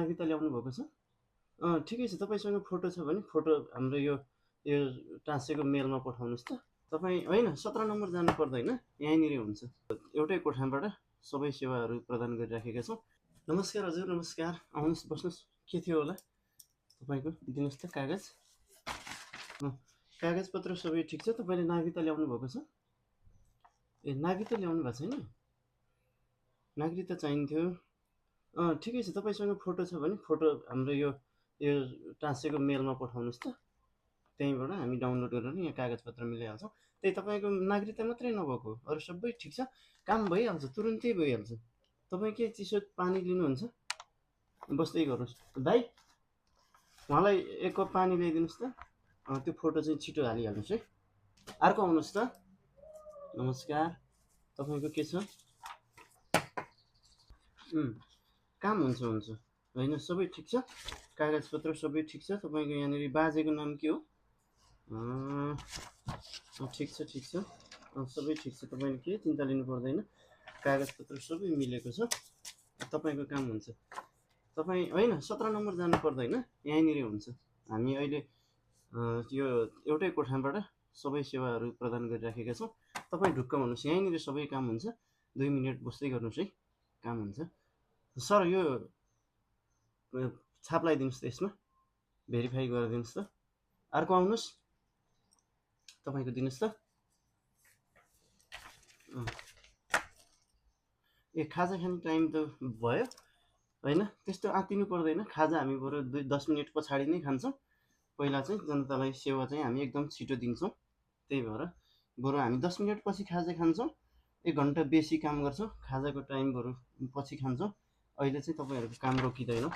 नागरिकता ल्याउनु भएको छ? ठिकै छ। तपाईँसँग फोटो छ भने फोटो हाम्रो यो यो टाँसेको मेलमा पठाउनुहोस् त। तपाईँ होइन 17 नम्बर जानु पर्दैन, यहीँनिर हुन्छ। एउटै कोठाबाट सबै सेवाहरू प्रदान गरिराखेका छौँ। नमस्कार हजुर, नमस्कार। आउनुहोस्, बस्नुहोस्। के थियो होला तपाईँको? दिनुहोस् त कागज। कागजपत्र सबै ठिक छ? तपाईँले नागरिकता ल्याउनु भएको छ? ए, नागरिकता ल्याउनु भएको छैन? नागरिकता चाहिन्थ्यो। ठिकै छ। तपाईँसँग फोटो छ भने फोटो हाम्रो यो टाँसेको मेलमा पठाउनुहोस् त। त्यहीँबाट हामी डाउनलोड गरेर यहाँ कागजपत्र मिलाइहाल्छौँ। त्यही तपाईँको नागरिकता मात्रै नभएको, अरू सबै ठिक छ, काम भइहाल्छ, तुरुन्तै भइहाल्छ। तपाईँ के चिसो पानी लिनुहुन्छ? बस्दै गर्नुहोस्। दाइ, उहाँलाई एक कप पानी ल्याइदिनुहोस् त। त्यो फोटो चाहिँ छिटो हालिहाल्नुहोस् है। अर्को आउनुहोस् त। नमस्कार। तपाईँको के छ? काम हुन्छ होइन, सबै ठिक छ, कागजपत्र सबै ठिक छ। तपाईँको यहाँनिर बाजेको नाम के हो? ठिक छ, सबै ठिक छ। तपाईँले के चिन्ता लिनु पर्दैन, कागजपत्र सबै मिलेको छ, तपाईँको काम हुन्छ। तपाईँ होइन 17 नम्बर जानु पर्दैन, यहीँनिर हुन्छ। हामी अहिले यो एउटै कोठाबाट सबै सेवाहरू प्रदान गरिराखेका छौँ। तपाईँ ढुक्क हुनुहोस्, यहीँनिर सबै काम हुन्छ। 2 मिनट बस्दै गर्नुहोस् है, काम हुन्छ। सर, यो छाप लगाइदिनुहोस् त, यसमा भेरिफाई गरिदिनुहोस् त। अर्को आउनुहोस्, तपाईँको दिनुहोस् त। ए, खाजा खाने टाइम त भयो होइन, त्यस्तो आत्तिनु पर्दैन। खाजा हामी बरु 10 मिनट पछाडि नै खान्छौँ। पहिला चाहिँ जनतालाई सेवा चाहिँ हामी एकदम छिटो दिन्छौँ। त्यही भएर बरु हामी 10 मिनट पछि खाजा खान्छौँ। 1 घन्टा बेसी काम गर्छौँ, खाजाको टाइम बरु पछि खान्छौँ। अहिले चाहिँ तपाईँहरूको काम रोकिँदैन।